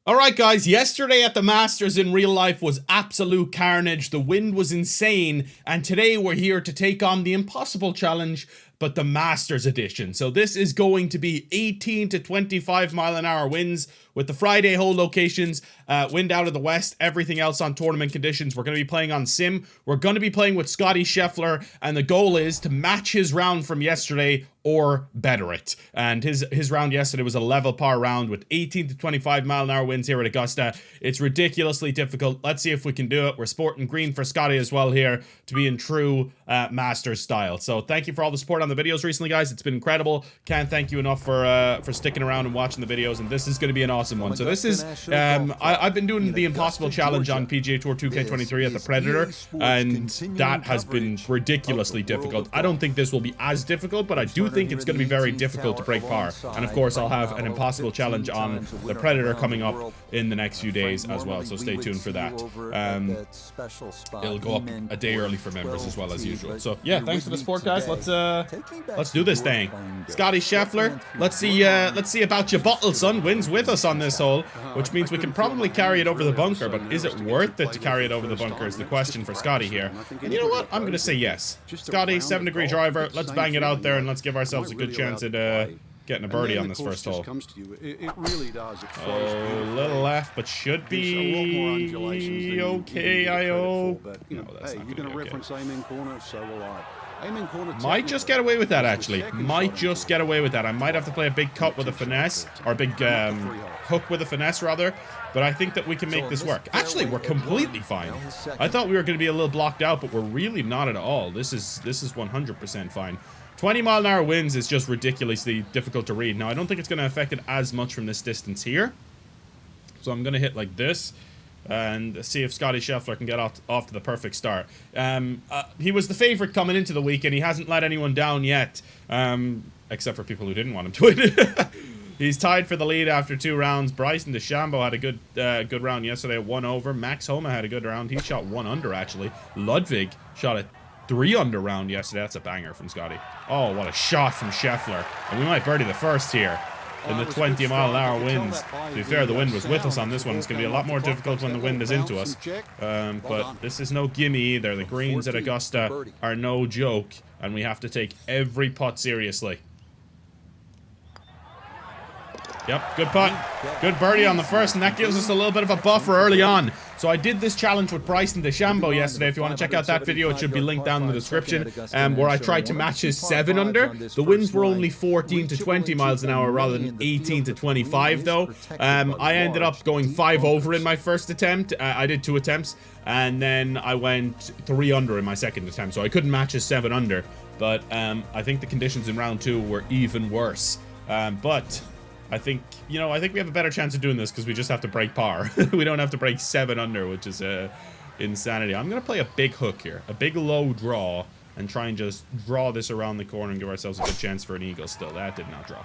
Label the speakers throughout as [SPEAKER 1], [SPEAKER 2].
[SPEAKER 1] Alright guys, yesterday at the Masters in real life was absolute carnage, the wind was insane, and today we're here to take on the impossible challenge, but the Masters edition. So this is going to be 18 to 25 mile an hour winds with the Friday hole locations, wind out of the west, everything else on tournament conditions. We're going to be playing on sim, we're going to be playing with Scottie Scheffler, and the goal is to match his round from yesterday or better it. And his round yesterday was a level par round with 18 to 25 mile an hour winds here at Augusta. It's ridiculously difficult. Let's see if we can do it. We're sporting green for Scottie as well here to be in true Masters style. So thank you for all the support on the videos recently, guys. It's been incredible. Can't thank you enough for sticking around and watching the videos. And this is going to be an awesome one. So this is I've been doing the Impossible Challenge on PGA Tour 2K23 at the Predator, and that has been ridiculously difficult. I don't think this will be as difficult, but I do think it's going to be very difficult to break par. And of course, I'll have an Impossible Challenge on the Predator coming up in the next few days as well, so stay tuned for that. It'll go up a day early for members as well as usual. So yeah, thanks for the support, guys. Let's do this thing. Scottie Scheffler, let's see about your bottle, son. Wins with us on this hole, which means we can probably carry it over the bunker, but is it worth it to carry it over the bunker is the question for Scottie here. And you know what? I'm going to say yes. Scottie, 7-degree driver. Let's bang it out there and let's give ourselves a good chance at getting a birdie on this first hole. Oh, little left, but should be okay, I hope. No, that's not going to be okay. Might just get away with that, actually. Might just get away with that. I might have to play a big cut with a finesse, or a big hook with a finesse, rather. But I think that we can make this work. Actually, we're completely fine. I thought we were going to be a little blocked out, but we're really not at all. This is 100% fine. 20 mile an hour winds is just ridiculously difficult to read. Now, I don't think it's going to affect it as much from this distance here. So I'm going to hit like this and see if Scottie Scheffler can get off to the perfect start. He was the favorite coming into the week, and he hasn't let anyone down yet, except for people who didn't want him to win. He's tied for the lead after 2 rounds. Bryson DeChambeau had a good round yesterday at 1 over. Max Homa had a good round. He shot 1 under, actually. Ludwig shot a 3 under round yesterday. That's a banger from Scottie. Oh, what a shot from Scheffler. And we might birdie the first here in the 20 mile an hour winds. To be fair, the wind was with us on this one. It's going to be a lot more difficult when the wind is into us. But this is no gimme either. The greens at Augusta are no joke, and we have to take every putt seriously. Yep, good putt. Good birdie on the first, and that gives us a little bit of a buffer early on. So I did this challenge with Bryson DeChambeau yesterday. If you want to check out that video, it should be linked down in the description, where I tried to match his 7 under. The winds were only 14 to 20 miles an hour rather than 18 to 25, though. I ended up going 5 over in my first attempt. I did 2 attempts, and then I went 3 under in my second attempt, so I couldn't match his 7 under. But I think the conditions in round 2 were even worse. But I think we have a better chance of doing this because we just have to break par. We don't have to break 7 under, which is insanity. I'm going to play a big hook here, a big low draw, and try and just draw this around the corner and give ourselves a good chance for an eagle still. That did not draw.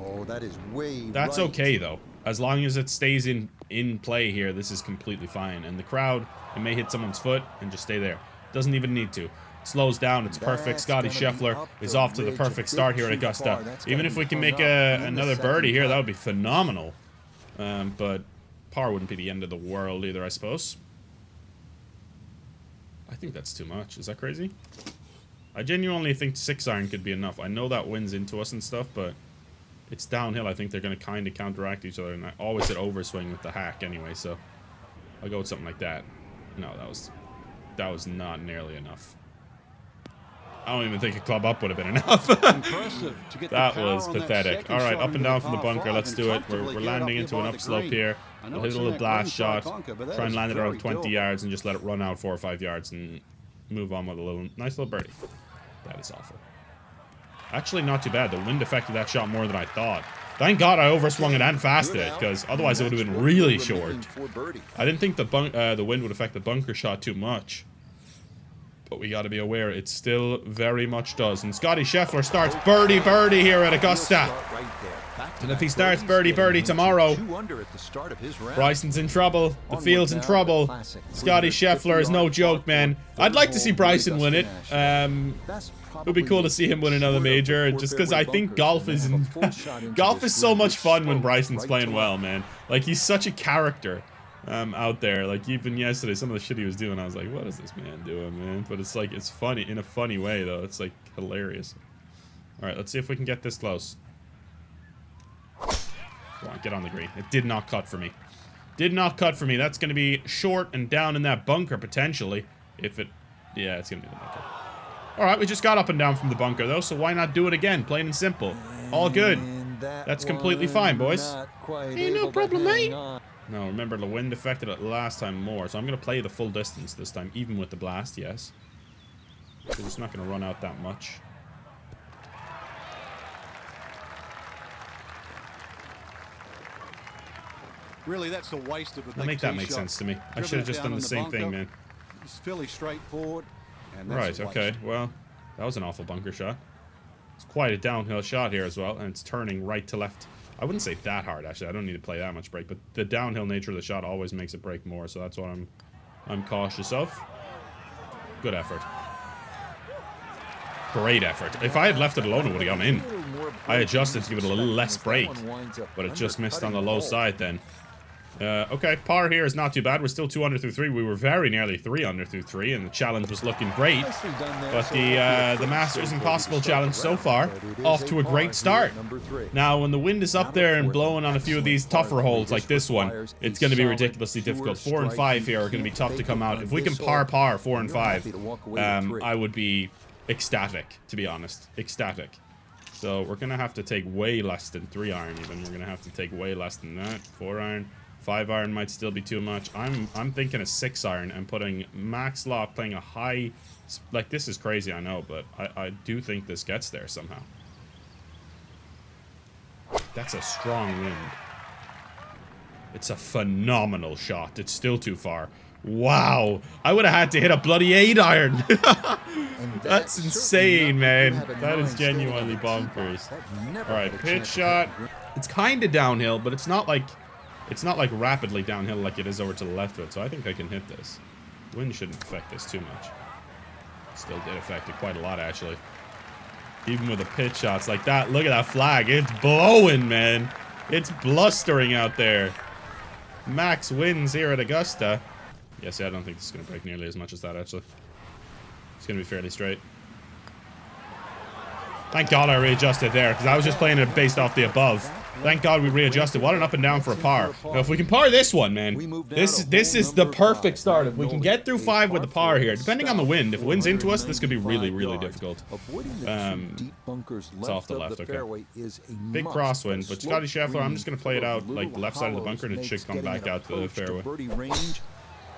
[SPEAKER 2] Oh, that is way
[SPEAKER 1] That's
[SPEAKER 2] right.
[SPEAKER 1] okay, though. As long as it stays in play here, this is completely fine. And the crowd, it may hit someone's foot and just stay there. Doesn't even need to. Slows down, it's perfect. Scottie Scheffler is off to the perfect start here at Augusta. Even if we can make another birdie here, that would be phenomenal. But par wouldn't be the end of the world either, I suppose. I think that's too much. Is that crazy? I genuinely think 6-iron could be enough. I know that wins into us and stuff, but it's downhill. I think they're going to kind of counteract each other, and I always hit overswing with the hack anyway, so I'll go with something like that. No, that was not nearly enough. I don't even think a club up would have been enough. That was pathetic. All right, up and down from the bunker. Let's do it. We're landing into an upslope here. We'll hit a little blast shot. Try and land it around 20 yards and just let it run out 4 or 5 yards and move on with a nice little birdie. That is awful. Actually, not too bad. The wind affected that shot more than I thought. Thank God I overswung it and fasted it, because otherwise it would have been really short. I didn't think the wind would affect the bunker shot too much. But we got to be aware it still very much does. And Scottie Scheffler starts birdie here at Augusta. And if he starts birdie tomorrow,
[SPEAKER 2] 2 under at the start of his round.
[SPEAKER 1] Bryson's in trouble. The
[SPEAKER 2] Onward
[SPEAKER 1] field's in
[SPEAKER 2] now,
[SPEAKER 1] trouble.
[SPEAKER 2] the classic
[SPEAKER 1] Scottie Scheffler is no
[SPEAKER 2] 350
[SPEAKER 1] joke, man. I'd like to see Bryson win it. It would be cool to see him win another major, just because I think golf is golf is so much fun when Bryson's playing well, man. Like, he's such a character out there. Like, even yesterday, some of the shit he was doing, I was like, what is this man doing, man? But it's like, it's funny in a funny way, though. It's like hilarious. All right, let's see if we can get this close. Go on, get on the green. It did not cut for me. Did not cut for me. That's going to be short and down in that bunker, potentially. If it... Yeah, it's going to be the bunker. Alright, we just got up and down from the bunker, though, so why not do it again? Plain and simple. All good. That's completely fine, boys. Ain't no problem, mate. No, remember, the wind affected it last time more, so I'm going to play the full distance this time, even with the blast, yes. Because it's not going to run out that much.
[SPEAKER 3] Really, that's a waste of a big
[SPEAKER 1] Make that
[SPEAKER 3] tee
[SPEAKER 1] make
[SPEAKER 3] shot.
[SPEAKER 1] sense to me. I
[SPEAKER 3] Driven
[SPEAKER 1] should have
[SPEAKER 3] it
[SPEAKER 1] just
[SPEAKER 3] down
[SPEAKER 1] done
[SPEAKER 3] in
[SPEAKER 1] the same thing,
[SPEAKER 3] bunker.
[SPEAKER 1] man.
[SPEAKER 3] It's fairly straightforward. And that's
[SPEAKER 1] Right,
[SPEAKER 3] a waste.
[SPEAKER 1] okay, well, that was an awful bunker shot. It's quite a downhill shot here as well, and it's turning right to left. I wouldn't say that hard, actually. I don't need to play that much break, but the downhill nature of the shot always makes it break more, so that's what I'm cautious of. Good effort. Great effort. If I had left it alone, it would have gone in. I adjusted to give it a little less break, but it just missed on the low side then. Okay, par here is not too bad. We're still 2 under through 3. We were very nearly 3 under through 3, and the challenge was looking great. But the Masters Impossible Challenge so far, off to a great start. Now, when the wind is up there and blowing on a few of these tougher holes like this one, it's going to be ridiculously difficult. 4 and 5 here are going to be tough to come out. If we can par 4 and 5, I would be ecstatic, to be honest. Ecstatic. So we're going to have to take way less than 3 iron even. We're going to have to take way less than that. 4 iron. 5 iron might still be too much. I'm thinking a 6 iron and putting max loft, playing a high... Like, this is crazy, I know, but I do think this gets there somehow. That's a strong wind. It's a phenomenal shot. It's still too far. Wow. I would have had to hit a bloody 8 iron. That's insane, man. That is genuinely bonkers. Alright, pitch shot. It's kind of downhill, but it's not like rapidly downhill like it is over to the left of it, so I think I can hit this. Wind shouldn't affect this too much. Still did affect it quite a lot, actually. Even with the pitch shots like that. Look at that flag. It's blowing, man. It's blustering out there. Max wins here at Augusta. Yes, yeah, I don't think this is going to break nearly as much as that, actually. It's going to be fairly straight. Thank God I readjusted there, because I was just playing it based off the above. Thank God we readjusted. What an up and down for a par. Now, if we can par this one, man, this is the perfect start. If we can get through 5 with the par here, depending on the wind, if it wind's into us, this could be really, really difficult. It's off the left, okay. Big crosswind, but Scottie Scheffler, I'm just going to play it out like the left side of the bunker, and it should come back out to the fairway.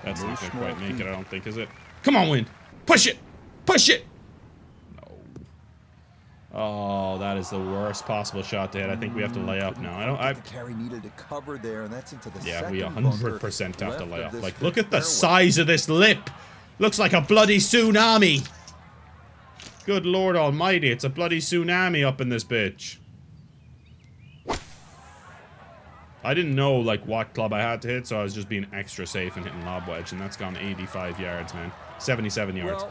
[SPEAKER 1] That's not going to quite make it, I don't think, is it? Come on, wind! Push it! Push it! Oh, that is the worst possible shot to hit. I think we have to lay up now. Yeah, we 100% have to lay up. Like, look at the size of this lip. Looks like a bloody tsunami. Good Lord Almighty, it's a bloody tsunami up in this bitch. I didn't know, like, what club I had to hit, so I was just being extra safe and hitting lob wedge, and that's gone 85 yards, man. 77 yards.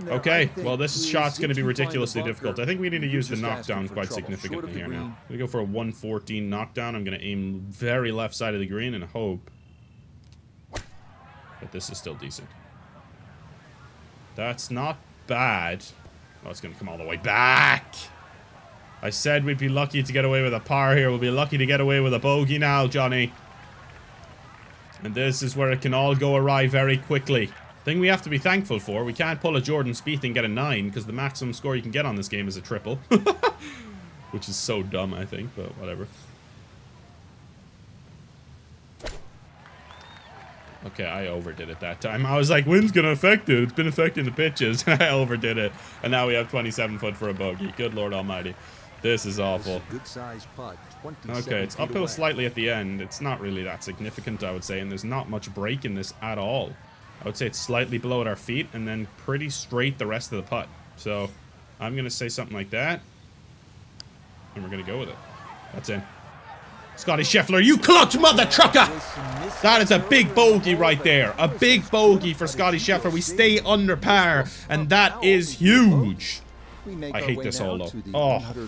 [SPEAKER 1] Okay, well, this shot's going to be ridiculously difficult. I think we need to use the knockdown quite significantly here now. I'm going to go for a 114 knockdown. I'm going to aim very left side of the green and hope that this is still decent. That's not bad. Oh, it's going to come all the way back. I said we'd be lucky to get away with a par here. We'll be lucky to get away with a bogey now, Johnny. And this is where it can all go awry very quickly. Thing we have to be thankful for, we can't pull a Jordan Spieth and get a 9, because the maximum score you can get on this game is a triple. Which is so dumb, I think, but whatever. Okay, I overdid it that time. I was like, wind's gonna affect it. It's been affecting the pitches. I overdid it. And now we have 27 foot for a bogey. Good Lord Almighty. This is awful. Okay, it's uphill slightly at the end. It's not really that significant, I would say, and there's not much break in this at all. I would say it's slightly below at our feet, and then pretty straight the rest of the putt. So, I'm going to say something like that, and we're going to go with it. That's in. Scottie Scheffler, you clutch mother trucker! That is a big bogey right there. A big bogey for Scottie Scheffler. We stay under par, and that is huge. I hate this hole though. Oh,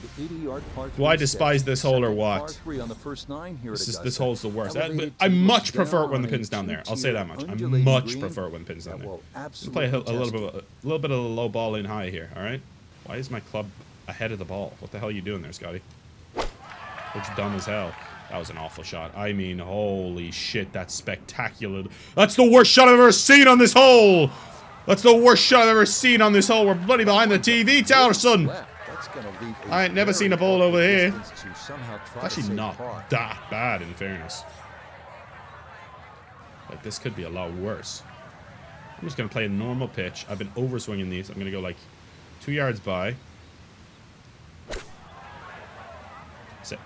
[SPEAKER 1] do I despise this hole or what? This hole's the worst. I much prefer it when the pin's down there. I'll say that much. I much prefer it when the pin's down there. Let's play a little bit of a low ball in high here. All right. Why is my club ahead of the ball? What the hell are you doing there, Scotty? Looks dumb as hell. That was an awful shot. I mean, holy shit, that's spectacular. That's the worst shot I've ever seen on this hole. That's the worst shot I've ever seen on this hole. We're bloody behind the TV tower, son. I ain't never seen a ball over here. It's actually not that bad, in fairness. Like, this could be a lot worse. I'm just going to play a normal pitch. I've been overswinging these. I'm going to go like 2 yards by. Sit.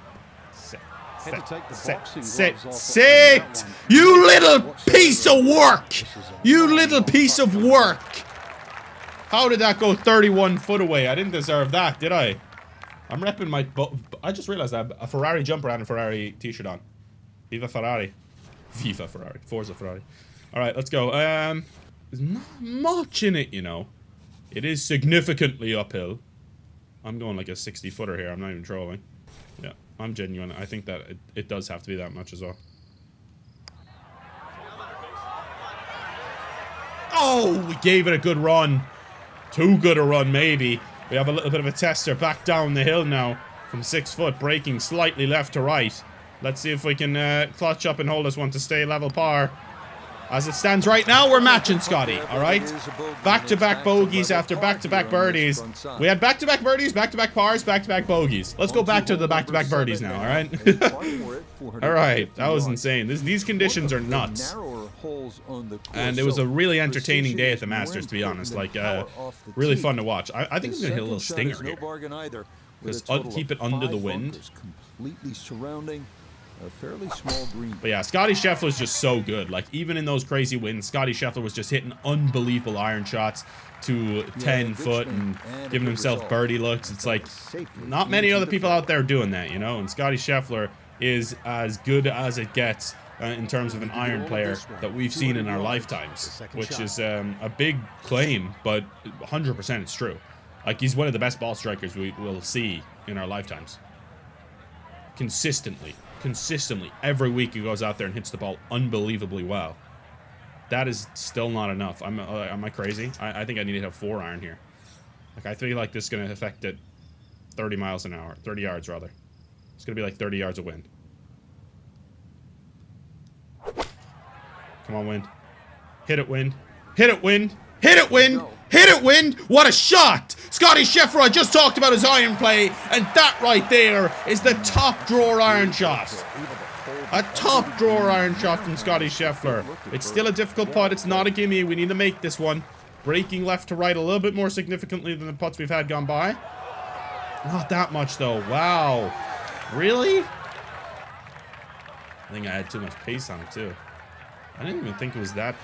[SPEAKER 1] Sit! You little piece of work! You little piece of work! How did that go 31 foot away? I didn't deserve that, did I? I'm repping my... I just realized I have a Ferrari jumper and a Ferrari t-shirt on. Viva Ferrari. Viva Ferrari. Forza Ferrari. Alright, let's go. There's not much in it, you know. It is significantly uphill. I'm going like a 60-footer here. I'm not even trolling. Yeah. I'm genuine. I think that it does have to be that much as well. Oh, we gave it a good run. Too good a run, maybe. We have a little bit of a tester back down the hill now from 6 foot, breaking slightly left to right. Let's see if we can clutch up and hold this one to stay level par. As it stands right now, we're matching Scotty, alright? Back-to-back bogeys after back-to-back birdies. We had back-to-back birdies, back-to-back pars, back-to-back bogeys. Let's go back to the back-to-back birdies now, alright? Alright, that was insane. These conditions are nuts. And it was a really entertaining day at the Masters, to be honest. Like, really fun to watch. I think I'm going to hit a little stinger here. Because keep it under the wind.
[SPEAKER 2] A fairly small green.
[SPEAKER 1] But yeah, Scottie Scheffler is just so good. Like, even in those crazy winds, Scottie Scheffler was just hitting unbelievable iron shots to 10 foot and giving himself birdie looks. It's like, not many other people out there doing that, you know? And Scottie Scheffler is as good as it gets in terms of an iron player that we've seen in our lifetimes. Which is a big claim, but 100% it's true. Like, he's one of the best ball strikers we will see in our lifetimes. Consistently, every week he goes out there and hits the ball unbelievably well. That is still not enough. Am I crazy? I think I need to have 4 iron here. Like, I feel like this is going to affect it 30 miles an hour. 30 yards, rather. It's going to be like 30 yards of wind. Come on, wind. Hit it, wind. Hit it, wind. Hit it, wind. Hit it, wind. What a shot. Scottie Scheffler, I just talked about his iron play, and that right there is the top drawer iron shot. A top drawer iron shot from Scottie Scheffler. It's still a difficult putt. It's not a gimme. We need to make this one. Breaking left to right a little bit more significantly than the putts we've had gone by. Not that much, though. Wow. Really? I think I had too much pace on it, too. I didn't even think it was that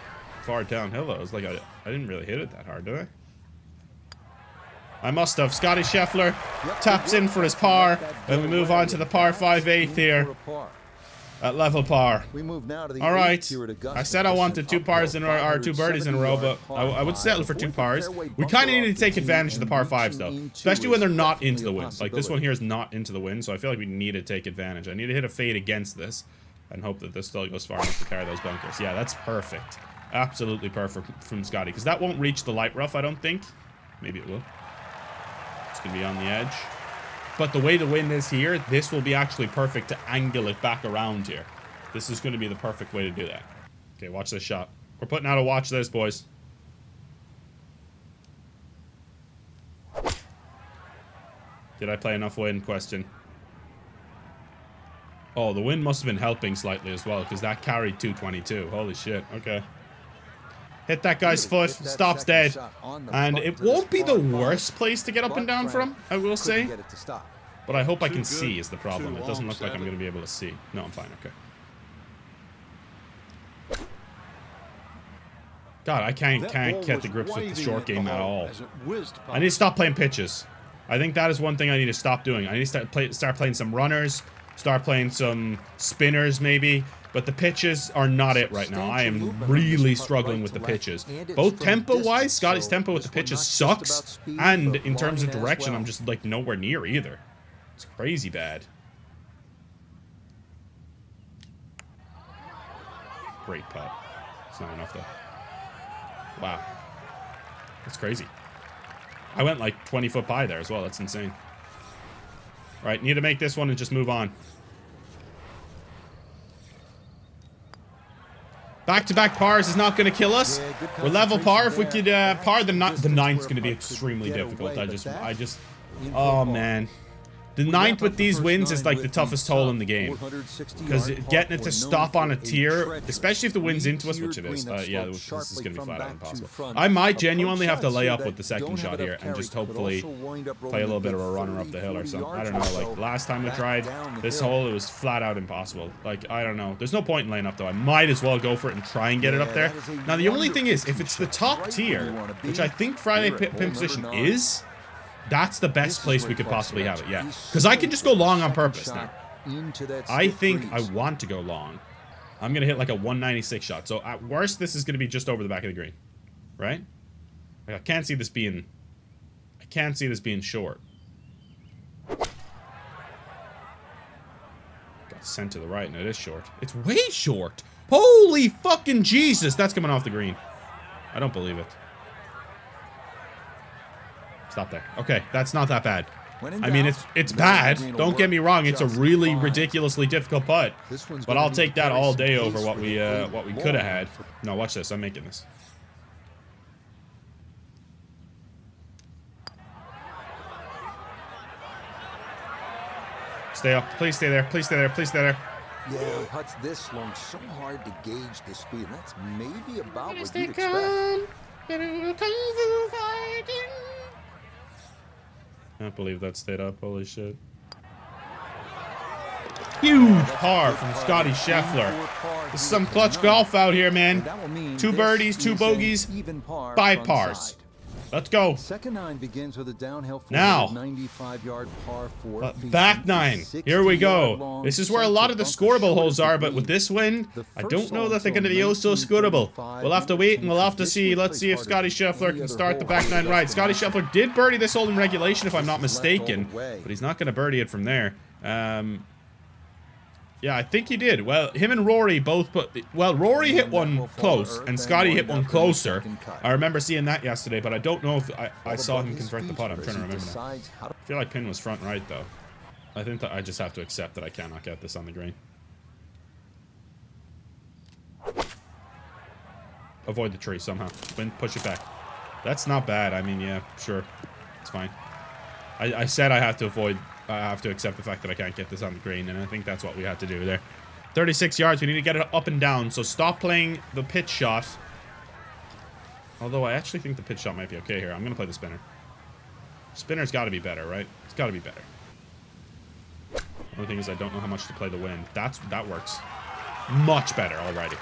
[SPEAKER 1] far downhill, though. It was like I didn't really hit it that hard, did I? I must have. Scottie Scheffler taps in for his par, and we move on to the par 5/8 here at level par. All right. I said I wanted 2 pars in a row, or 2 birdies in a row, but I would settle for 2 pars. We kind of need to take advantage of the par 5s, though, especially when they're not into the wind. Like, this one here is not into the wind, so I feel like we need to take advantage. I need to hit a fade against this and hope that this still goes far enough to carry those bunkers. Yeah, that's perfect. Absolutely perfect from Scotty, because that won't reach the light rough, I don't think. Maybe it will. It's going to be on the edge. But the way the wind is here, this will be actually perfect to angle it back around here. This is going to be the perfect way to do that. Okay, watch this shot. We're putting out a watch this, boys. Did I play enough wind? Question. Oh, the wind must have been helping slightly as well, because that carried 222. Holy shit. Okay. Hit that guy's foot. Stops dead. And it won't be the worst place to get up and down from, I will say. But I hope I can see is the problem. It doesn't look like I'm going to be able to see. No, I'm fine. Okay. God, I can't get the grips with the short game at all. I need to stop playing pitches. I think that is one thing I need to stop doing. I need to start playing some runners, Start playing some spinners maybe. But the pitches are not it right now. I am really struggling with the pitches. Both tempo-wise, Scottie's tempo with the pitches sucks. And in terms of direction, I'm just like nowhere near either. It's crazy bad. Great putt. It's not enough though. Wow. That's crazy. I went like 20-foot by there as well. That's insane. Right, need to make this one and just move on. Back-to-back pars is not going to kill us. We're level par. If we could par the ninth's going to be extremely difficult. I just, oh man. The ninth with these wins is like the toughest hole in the game. Because getting it to stop on a tier, especially if the wind's into us, which it is. Yeah, this is going to be flat out impossible. I might genuinely have to lay up with the second shot here and just hopefully play a little bit of a runner up the hill or something. I don't know, like last time I tried this hole, it was flat out impossible. Like, I don't know. There's no point in laying up though. I might as well go for it and try and get it up there. Now, the only thing is, if it's the top tier, which I think Friday pin position is, that's the best place we could possibly have it, yeah. Because I can just go long on purpose now. I think I want to go long. I'm going to hit like a 196 shot. So at worst, this is going to be just over the back of the green. Right? Like, I can't see this being short. Got sent to the right, and it is short. It's way short. Holy fucking Jesus. That's coming off the green. I don't believe it. Stop there. Okay, that's not that bad. I mean, it's bad. Don't get me wrong. It's a really ridiculously difficult putt. But I'll take that all day over what we could have had. No, watch this. I'm making this. Stay up. Please stay there. Please stay there. Please stay there.
[SPEAKER 2] Yeah, putts this long, so hard to gauge the speed. That's maybe about what you'd expect.
[SPEAKER 1] Can't believe that stayed up. Holy shit. Huge par from Scottie Scheffler. This is some clutch golf out here, man. 2 birdies, 2 bogeys, 5 pars. Let's go.
[SPEAKER 2] Second 9 begins with a downhill
[SPEAKER 1] now.
[SPEAKER 2] 95-yard par 4.
[SPEAKER 1] Back 9. Here we go. This is where a lot of the scoreable holes are, but with this wind, I don't know that they're going to be oh so scoreable. We'll have to wait and we'll have to see. Let's see if Scottie Scheffler can start the back 9 right. Scottie Scheffler did birdie this hole in regulation, if I'm not mistaken, but he's not going to birdie it from there. Yeah, I think he did. Well, him and Rory both put... Well, Rory hit one close, and Scottie hit one closer. I remember seeing that yesterday, but I don't know if I saw him convert the putt. I'm trying to remember now. I feel like pin was front right, though. I think that I just have to accept that I cannot get this on the green. Avoid the tree somehow. Push it back. That's not bad. I mean, yeah, sure. It's fine. I said I have to avoid... I have to accept the fact that I can't get this on the green, and I think that's what we had to do there. 36 yards. We need to get it up and down, so stop playing the pitch shot. Although I actually think the pitch shot might be okay here. I'm going to play the spinner. Spinner's got to be better, right? It's got to be better. The only thing is I don't know how much to play the wind. That works much better already.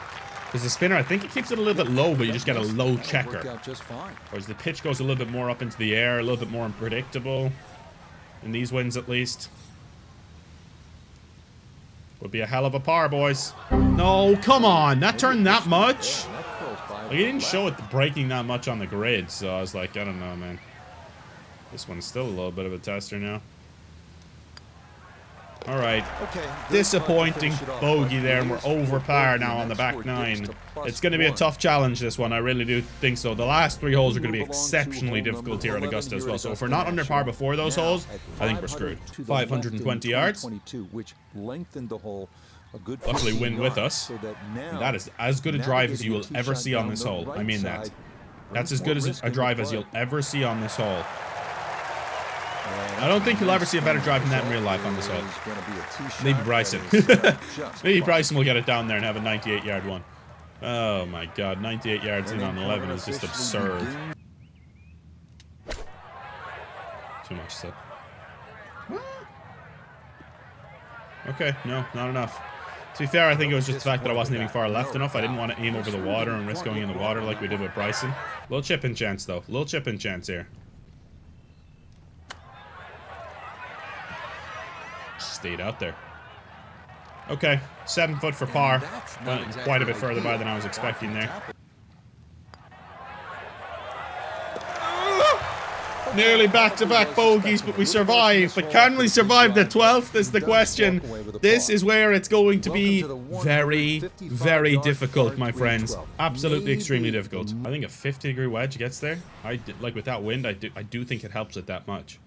[SPEAKER 1] Because the spinner, I think it keeps it a little bit low, but you just get a low checker. Whereas the pitch goes a little bit more up into the air, a little bit more unpredictable. In these wins, at least. Would be a hell of a par, boys. No, come on. That turned that much? Like, he didn't show it breaking that much on the grid, so I was like, I don't know, man. This one's still a little bit of a tester now. All right. Disappointing bogey there, and we're over par now on the back 9. It's going to be a tough challenge, this one. I really do think so. The last 3 holes are going to be exceptionally difficult here at Augusta as well. So if we're not under par before those holes, I think we're screwed. 520 yards. Luckily, wind with us. And that is as good a drive as you will ever see on this hole. I mean that. That's as good as a drive as you'll ever see on this hole. I don't think you'll ever see a better drive than that in real life on this hole. Maybe Bryson. Maybe Bryson will get it down there and have a 98-yard one. Oh my god, 98 yards in on 11 is just absurd. Too much said. Okay, no, not enough. To be fair, I think it was just the fact that I wasn't aiming far left enough. I didn't want to aim over the water and risk going in the water like we did with Bryson. Little chip in chance, though. Little chip in chance here. Stayed out there. Okay, 7 foot for par. Went quite a bit further by than I was expecting there. Nearly back-to-back bogeys, but we survived. But can we survive the 12th is the question. This is where it's going to be very, very difficult, my friends. Absolutely extremely difficult. I think a 50-degree wedge gets there. Like with that wind, I do think it helps it that much.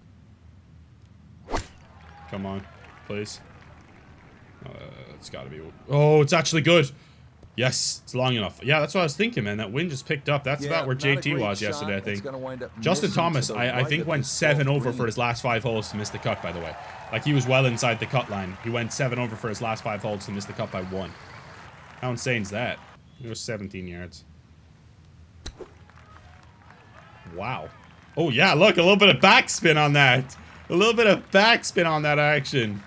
[SPEAKER 1] Come on, please. It's gotta be... Oh, it's actually good. Yes, it's long enough. Yeah, that's what I was thinking, man. That wind just picked up. That's about where JT was yesterday, I think. Justin Thomas, I think, went 7 over for his last 5 holes to miss the cut, by the way. Like, he was well inside the cut line. He went 7 over for his last 5 holes to miss the cut by 1. How insane is that? It was 17 yards. Wow. Oh, yeah, look, a little bit of backspin on that. A little bit of backspin on that action.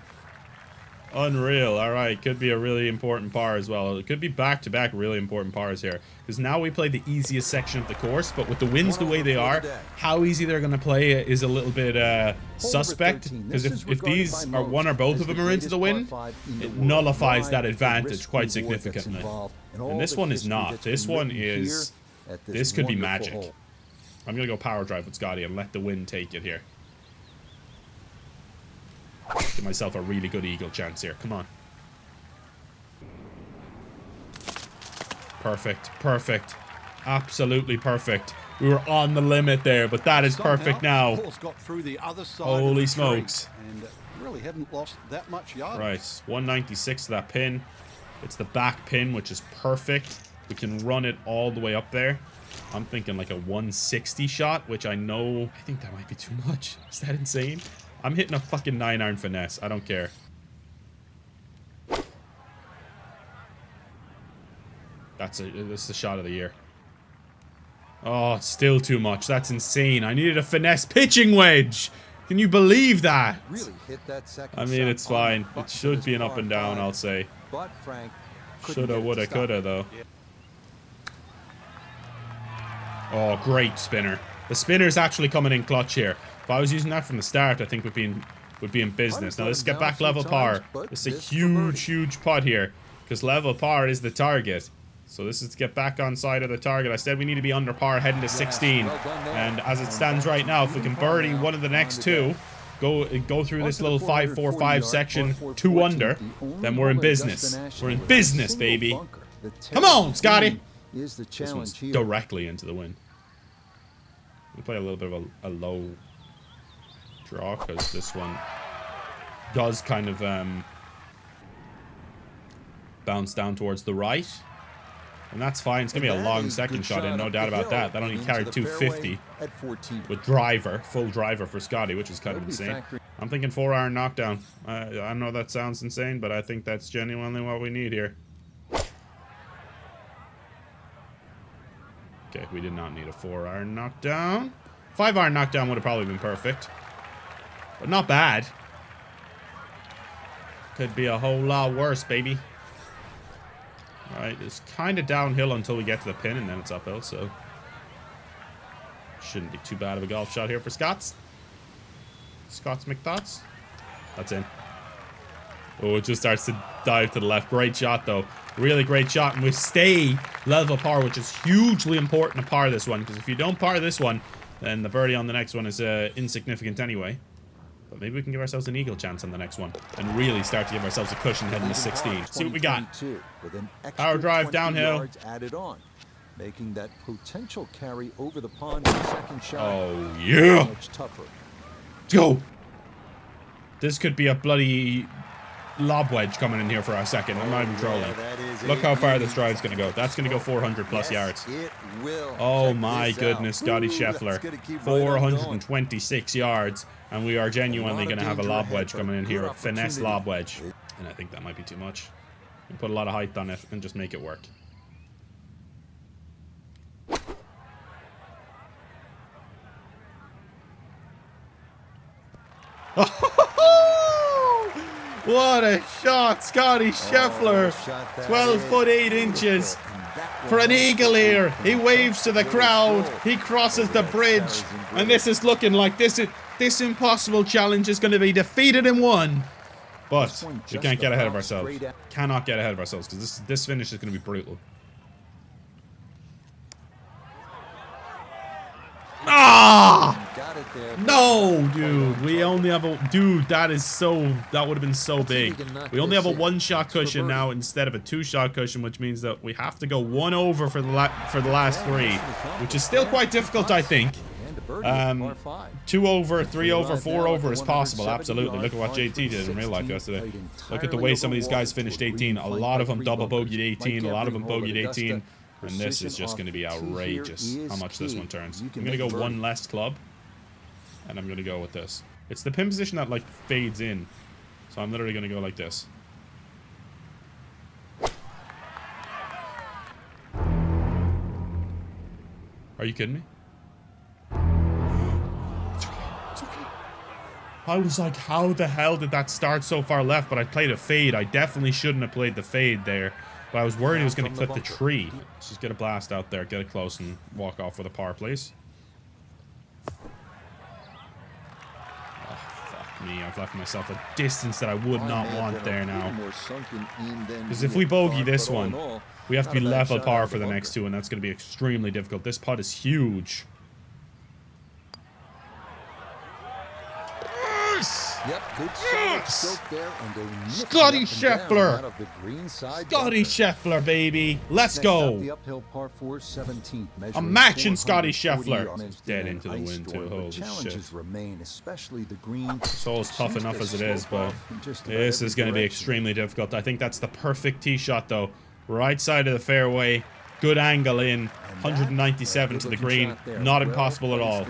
[SPEAKER 1] Unreal. All right, could be a really important par as well. It could be back-to-back really important pars here. Because now we play the easiest section of the course, but with the winds the way they are, how easy they're going to play is a little bit suspect. Because if these are one or both of them are into the wind, it nullifies that advantage quite significantly. And this one is not. This one is... This could be magic. I'm going to go power drive with Scottie and let the wind take it here. Give myself a really good eagle chance here. Come on. Perfect. Perfect. Absolutely perfect. We were on the limit there, but that is perfect now. Holy smokes.
[SPEAKER 3] And really hadn't lost that much yardage.
[SPEAKER 1] Right. 196 to that pin. It's the back pin, which is perfect. We can run it all the way up there. I'm thinking like a 160 shot, which I know... I think that might be too much. Is that insane? I'm hitting a fucking 9-iron finesse. I don't care. That's the shot of the year. Oh, it's still too much. That's insane. I needed a finesse pitching wedge. Can you believe that?
[SPEAKER 2] Really hit that second
[SPEAKER 1] I mean, it's fine. It should be an up and down, I'll say.
[SPEAKER 2] But Frank
[SPEAKER 1] Shoulda, woulda, coulda, though. Oh, great spinner. The spinner's actually coming in clutch here. If I was using that from the start, I think would be in business. Now let's get back level par. This is a huge putt here, because level par is the target. So this is to get back on side of the target. I said we need to be under par heading to 16, and as it stands right now, if we can birdie one of the next 2, go through this little 5-4-5 section 2 under, then we're in business. We're in business, baby. Come on, Scottie. This one's directly into the wind. We play a little bit of a low draw, because this one does kind of bounce down towards the right, and that's fine. It's gonna be a long second shot in, no doubt about that. That only carried 250 with driver, full driver for Scottie, which is kind of insane. I'm thinking 4-iron knockdown. I know that sounds insane, but I think that's genuinely what we need here. Okay, we did not need a 4-iron knockdown. 5-iron knockdown would have probably been perfect. But not bad. Could be a whole lot worse, baby. Alright, it's kind of downhill until we get to the pin, and then it's uphill, so... Shouldn't be too bad of a golf shot here for Scots. Scots McThots. That's in. Oh, it just starts to dive to the left. Great shot, though. Really great shot, and we stay level par, which is hugely important to par this one, because if you don't par this one, then the birdie on the next one is insignificant anyway. But maybe we can give ourselves an eagle chance on the next one and really start to give ourselves a cushion heading to 16. See what we got. Power drive downhill.
[SPEAKER 2] Added on, making that potential carry over the pond in the second shot.
[SPEAKER 1] Oh, yeah.
[SPEAKER 2] Much tougher.
[SPEAKER 1] Let's go. This could be a bloody lob wedge coming in here for our second. I'm not even trolling. Look how far this drive's going to go. That's going to go 400 plus yards. Oh my goodness, Scottie Scheffler. 426 yards. And we are genuinely going to have a lob wedge coming in here. A finesse lob wedge. And I think that might be too much. We put a lot of height on it and just make it work. What a shot, Scottie Scheffler. 12 foot 8 inches for an eagle here. He waves to the crowd. He crosses the bridge, and this is looking like this impossible challenge is going to be defeated in 1. But we can't get ahead of ourselves. Cannot get ahead of ourselves because this finish is going to be brutal. Ah! No, dude. We only have a... Dude, that is so... That would have been so big. We only have a one-shot cushion now instead of a two-shot cushion, which means that we have to go one over for the last three, which is still quite difficult, I think. 2 over, 3 over, 4 over is possible, absolutely. Look at what JT did in real life yesterday. Look at the way some of these guys finished 18. A lot of them double bogeyed 18, a lot of them bogeyed 18. And this is just going to be outrageous how much this one turns. I'm going to go one less club. And I'm going to go with this. It's the pin position that, like, fades in. So I'm literally going to go like this. Are you kidding me? It's okay. I was like, how the hell did that start so far left? But I played a fade. I definitely shouldn't have played the fade there. But I was worried he was going to clip the tree. Let's just get a blast out there, get it close, and walk off with a par, please. Oh, fuck me. I've left myself a distance that I would not want there now. Because if we bogey this one, we have to be level par for the next two, and that's going to be extremely difficult. This putt is huge.
[SPEAKER 2] Yep, good stroke there, and
[SPEAKER 1] Scottie Scheffler! Scottie Scheffler, baby! Let's go! I'm matching Scottie Scheffler. He's dead into the wind, too. Holy shit. This hole's tough enough as it is, but this is going to be extremely difficult. I think that's the perfect tee shot, though. Right side of the fairway. Good angle in. 197 to the green. Not impossible at all.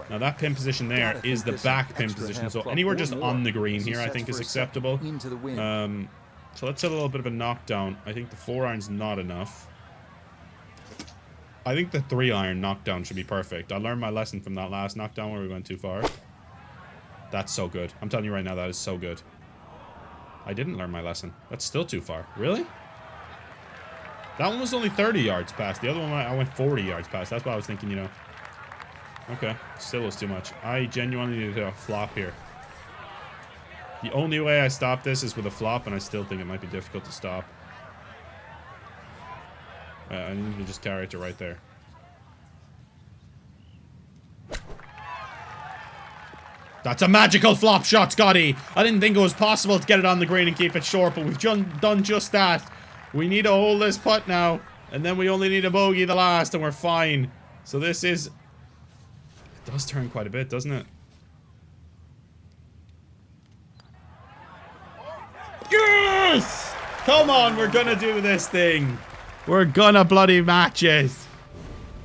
[SPEAKER 1] Now that pin position there is the back pin position. So anywhere just on the green here I think is acceptable. So let's hit a little bit of a knockdown. I think the 4-iron's not enough. I think the 3-iron knockdown should be perfect. I learned my lesson from that last knockdown where we went too far. That's so good. I'm telling you right now, that is so good. I didn't learn my lesson. That's still too far. Really? That one was only 30 yards past. The other one, I went 40 yards past. That's why I was thinking, you know. Okay. Still was too much. I genuinely needed a flop here. The only way I stop this is with a flop, and I still think it might be difficult to stop. I need to just carry it to right there. That's a magical flop shot, Scotty. I didn't think it was possible to get it on the green and keep it short, but we've done just that. We need to hold this putt now, and then we only need a bogey the last, and we're fine. So this is... It does turn quite a bit, doesn't it? Yes! Come on, we're gonna do this thing. We're gonna bloody match it.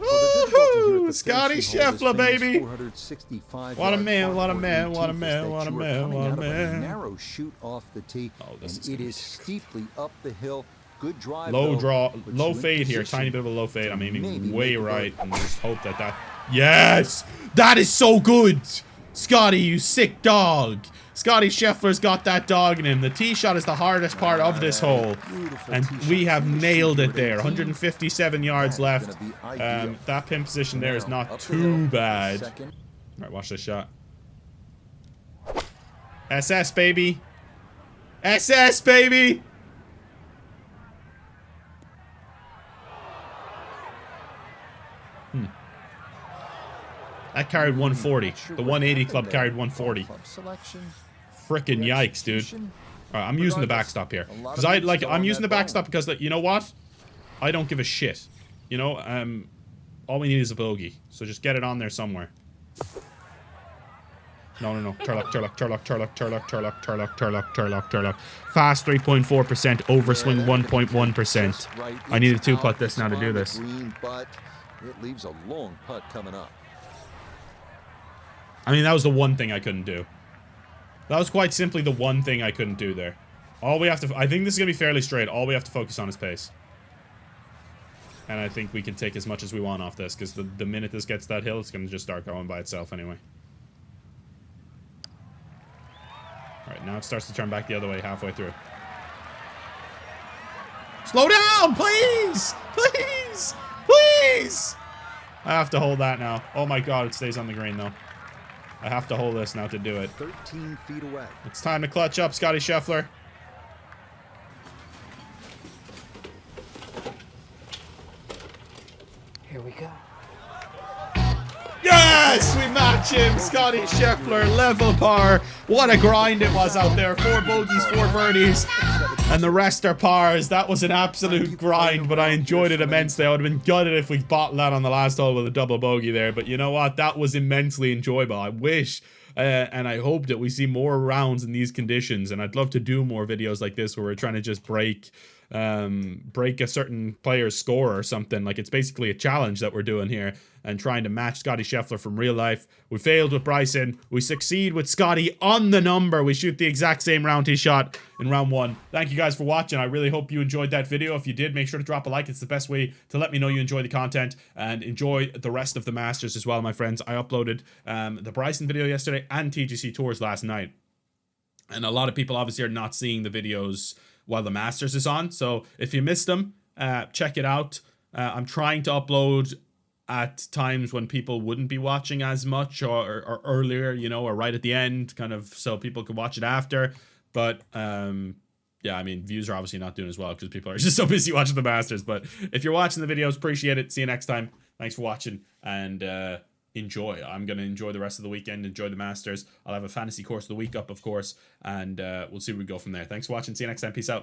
[SPEAKER 1] Woohoo! Scottie Scheffler, baby. What a man, what a man, what a man, what a man, what a man.
[SPEAKER 2] Narrow shoot off the tee.
[SPEAKER 1] Oh, this
[SPEAKER 2] it is steeply up the hill. Good drive.
[SPEAKER 1] Low draw, low fade here. Tiny bit of a low fade. I'm aiming way right and just hope that. Yes! That is so good! Scotty, you sick dog. Scottie Scheffler's got that dog in him. The tee shot is the hardest part of this hole. And we have nailed it there. 157 yards left. That pin position there is not too bad. Alright, watch this shot. SS, baby. SS, baby! That carried 140. The 180 club carried 140. Frickin' yikes, dude. Alright, I'm using the backstop here. Because I'm using the backstop because, you know what? I don't give a shit. You know, all we need is a bogey. So just get it on there somewhere. No. Turlock, Turlock, Turlock, Turlock, Turlock, Turlock, Turlock, Turlock, Turlock, Turlock. Fast 3.4%, overswing 1.1%. I need a 2-putt this now to do this.
[SPEAKER 2] It leaves a long putt coming up.
[SPEAKER 1] I mean, that was the one thing I couldn't do. That was quite simply the one thing I couldn't do there. All we have to... I think this is going to be fairly straight. All we have to focus on is pace. And I think we can take as much as we want off this, because the minute this gets that hill, it's going to just start going by itself anyway. Alright, now it starts to turn back the other way halfway through. Slow down, please! Please! Please! I have to hold that now. Oh my god, it stays on the green, though. I have to hold this now to do it.
[SPEAKER 2] 13 feet away.
[SPEAKER 1] It's time to clutch up, Scottie Scheffler.
[SPEAKER 4] Here we go.
[SPEAKER 1] Yes! We match him! Scottie Scheffler, level par. What a grind it was out there. 4 bogeys, 4 birdies. And the rest are pars. That was an absolute grind, but I enjoyed it immensely. I would have been gutted if we bottled that on the last hole with a double bogey there. But you know what? That was immensely enjoyable. I wish and I hope that we see more rounds in these conditions. And I'd love to do more videos like this where we're trying to just break a certain player's score or something. Like, it's basically a challenge that we're doing here and trying to match Scottie Scheffler from real life. We failed with Bryson. We succeed with Scottie on the number. We shoot the exact same round he shot in round 1. Thank you guys for watching. I really hope you enjoyed that video. If you did, make sure to drop a like. It's the best way to let me know you enjoy the content and enjoy the rest of the Masters as well, my friends. I uploaded the Bryson video yesterday and TGC Tours last night. And a lot of people obviously are not seeing the videos while the Masters is on. So if you missed them, check it out. I'm trying to upload at times when people wouldn't be watching as much or earlier, you know, or right at the end, kind of, so people could watch it after. But yeah, I mean, views are obviously not doing as well because people are just so busy watching the Masters. But if you're watching the videos, appreciate it. See you next time. Thanks for watching, and enjoy. I'm going to enjoy the rest of the weekend, enjoy the Masters. I'll have a fantasy course of the week up, of course, and we'll see where we go from there. Thanks for watching. See you next time. Peace out.